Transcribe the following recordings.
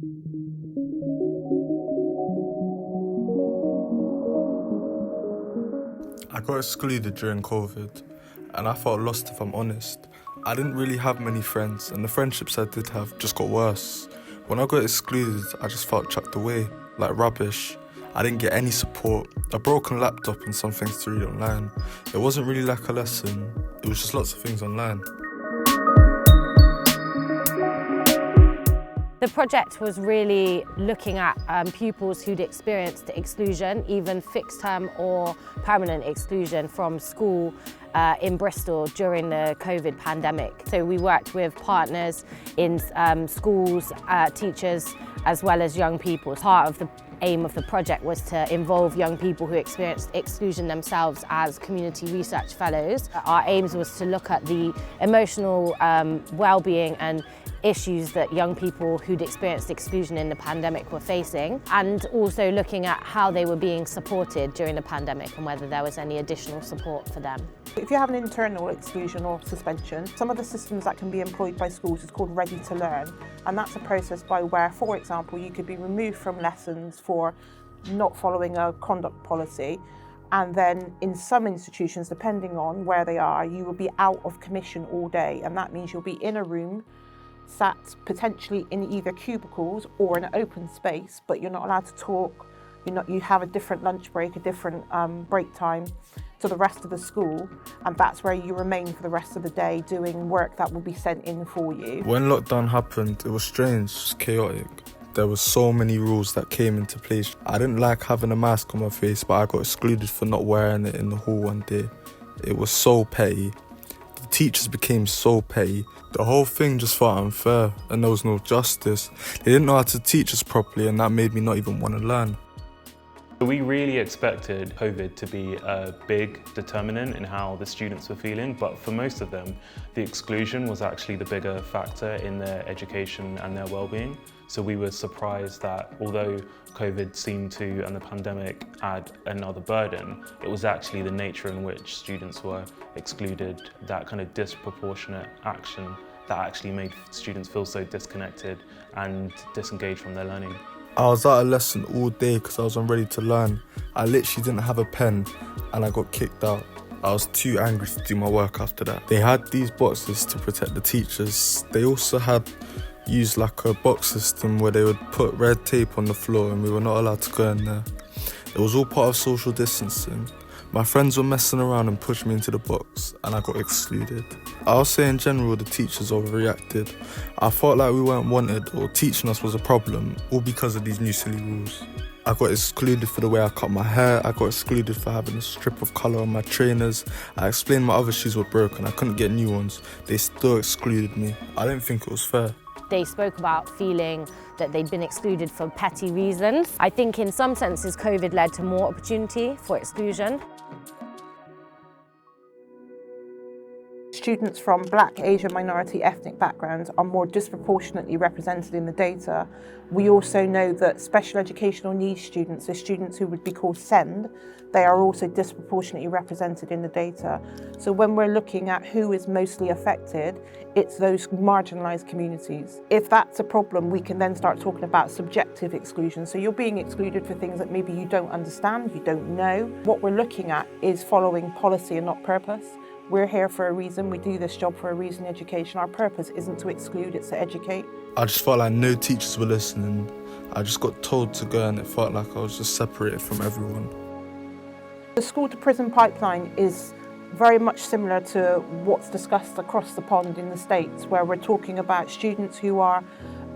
I got excluded during COVID, and I felt lost if I'm honest. I didn't really have many friends, and the friendships I did have just got worse. When I got excluded, I just felt chucked away, like rubbish. I didn't get any support, a broken laptop and some things to read online. It wasn't really like a lesson, it was just lots of things online. The project was really looking at pupils who'd experienced exclusion, even fixed-term or permanent exclusion from school in Bristol during the COVID pandemic. So we worked with partners in schools, teachers, as well as young people. Part of the aim of the project was to involve young people who experienced exclusion themselves as community research fellows. Our aims was to look at the emotional well-being and issues that young people who'd experienced exclusion in the pandemic were facing, and also looking at how they were being supported during the pandemic and whether there was any additional support for them. If you have an internal exclusion or suspension, some of the systems that can be employed by schools is called Ready to Learn, and that's a process by where, for example, you could be removed from lessons for not following a conduct policy, and then in some institutions, depending on where they are, you will be out of commission all day, and that means you'll be in a room sat potentially in either cubicles or an open space, but you're not allowed to talk. You have a different lunch break, a different break time to the rest of the school, and that's where you remain for the rest of the day doing work that will be sent in for you. When lockdown happened, it was strange, it was chaotic. There were so many rules that came into place. I didn't like having a mask on my face, but I got excluded for not wearing it in the hall one day. It was so petty. The teachers became so petty. The whole thing just felt unfair, and there was no justice. They didn't know how to teach us properly, and that made me not even want to learn. We really expected COVID to be a big determinant in how the students were feeling, but for most of them, the exclusion was actually the bigger factor in their education and their well-being. So we were surprised that although COVID seemed to, and the pandemic, add another burden, it was actually the nature in which students were excluded, that kind of disproportionate action that actually made students feel so disconnected and disengaged from their learning. I was at a lesson all day because I wasn't ready to learn. I literally didn't have a pen and I got kicked out. I was too angry to do my work after that. They had these boxes to protect the teachers. They also had used like a box system where they would put red tape on the floor and we were not allowed to go in there. It was all part of social distancing. My friends were messing around and pushed me into the box and I got excluded. I'll say in general the teachers overreacted. I felt like we weren't wanted or teaching us was a problem, all because of these new silly rules. I got excluded for the way I cut my hair, I got excluded for having a strip of colour on my trainers. I explained my other shoes were broken, I couldn't get new ones. They still excluded me. I didn't think it was fair. They spoke about feeling that they'd been excluded for petty reasons. I think in some senses COVID led to more opportunity for exclusion. Students from Black, Asian, minority, ethnic backgrounds are more disproportionately represented in the data. We also know that special educational needs students, so students who would be called SEND, they are also disproportionately represented in the data. So when we're looking at who is mostly affected, it's those marginalised communities. If that's a problem, we can then start talking about subjective exclusion. So you're being excluded for things that maybe you don't understand, you don't know. What we're looking at is following policy and not purpose. We're here for a reason, we do this job for a reason in education. Our purpose isn't to exclude, it's to educate. I just felt like no teachers were listening. I just got told to go and it felt like I was just separated from everyone. The school to prison pipeline is very much similar to what's discussed across the pond in the States, where we're talking about students who are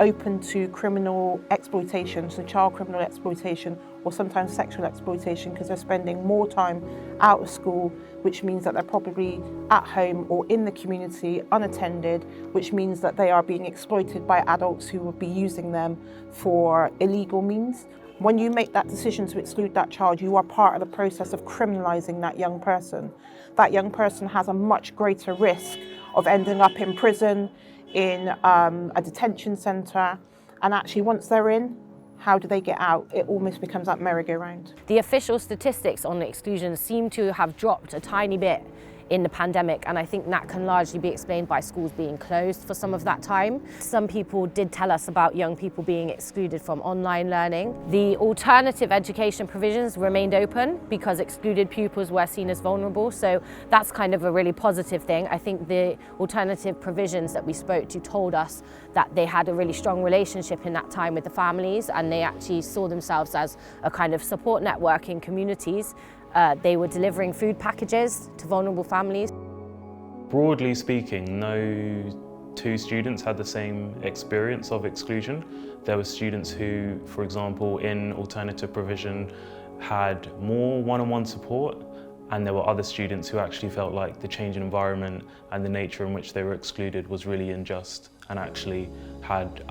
open to criminal exploitation, so child criminal exploitation, or sometimes sexual exploitation, because they're spending more time out of school, which means that they're probably at home or in the community unattended, which means that they are being exploited by adults who would be using them for illegal means. When you make that decision to exclude that child, you are part of the process of criminalising that young person. That young person has a much greater risk of ending up in prison, in a detention centre, and actually once they're in, how do they get out? It almost becomes that merry-go-round. The official statistics on exclusion seem to have dropped a tiny bit in the pandemic, and I think that can largely be explained by schools being closed for some of that time. Some people did tell us about young people being excluded from online learning. The alternative education provisions remained open because excluded pupils were seen as vulnerable, so that's kind of a really positive thing. I think the alternative provisions that we spoke to told us that they had a really strong relationship in that time with the families, and they actually saw themselves as a kind of support network in communities. They were delivering food packages to vulnerable families. Broadly speaking, no two students had the same experience of exclusion. There were students who, for example, in alternative provision had more one-on-one support, and there were other students who actually felt like the change in environment and the nature in which they were excluded was really unjust and actually had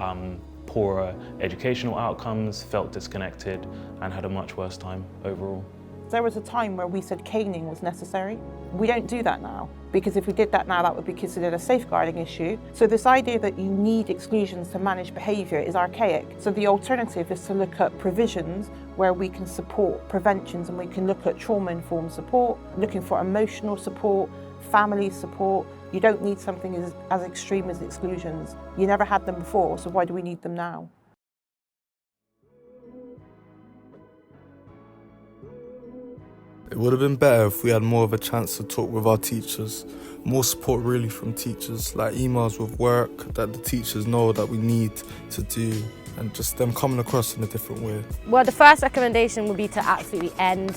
poorer educational outcomes, felt disconnected, and had a much worse time overall. There was a time where we said caning was necessary. We don't do that now, because if we did that now, that would be considered a safeguarding issue. So this idea that you need exclusions to manage behaviour is archaic. So the alternative is to look at provisions where we can support preventions, and we can look at trauma-informed support, looking for emotional support, family support. You don't need something as extreme as exclusions. You never had them before, so why do we need them now? It would have been better if we had more of a chance to talk with our teachers, more support really from teachers, like emails with work that the teachers know that we need to do, and just them coming across in a different way. Well, the first recommendation would be to absolutely end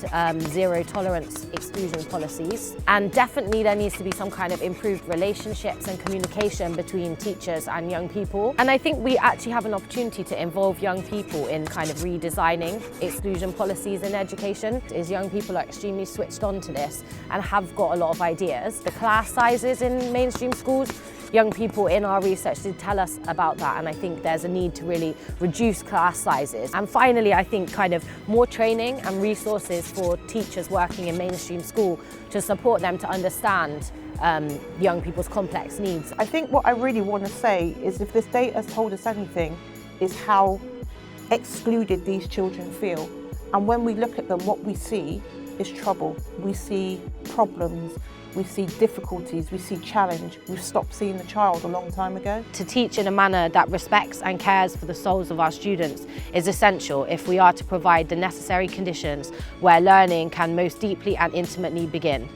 zero tolerance exclusion policies, and definitely there needs to be some kind of improved relationships and communication between teachers and young people. And I think we actually have an opportunity to involve young people in kind of redesigning exclusion policies in education, as young people are extremely switched on to this and have got a lot of ideas. The class sizes in mainstream schools, young people in our research did tell us about that, and I think there's a need to really reduce class sizes. And finally, I think kind of more training and resources for teachers working in mainstream school to support them to understand young people's complex needs. I think what I really want to say is, if this data has told us anything, is how excluded these children feel. And when we look at them, what we see is trouble. We see problems. We see difficulties, we see challenge. We've stopped seeing the child a long time ago. To teach in a manner that respects and cares for the souls of our students is essential if we are to provide the necessary conditions where learning can most deeply and intimately begin.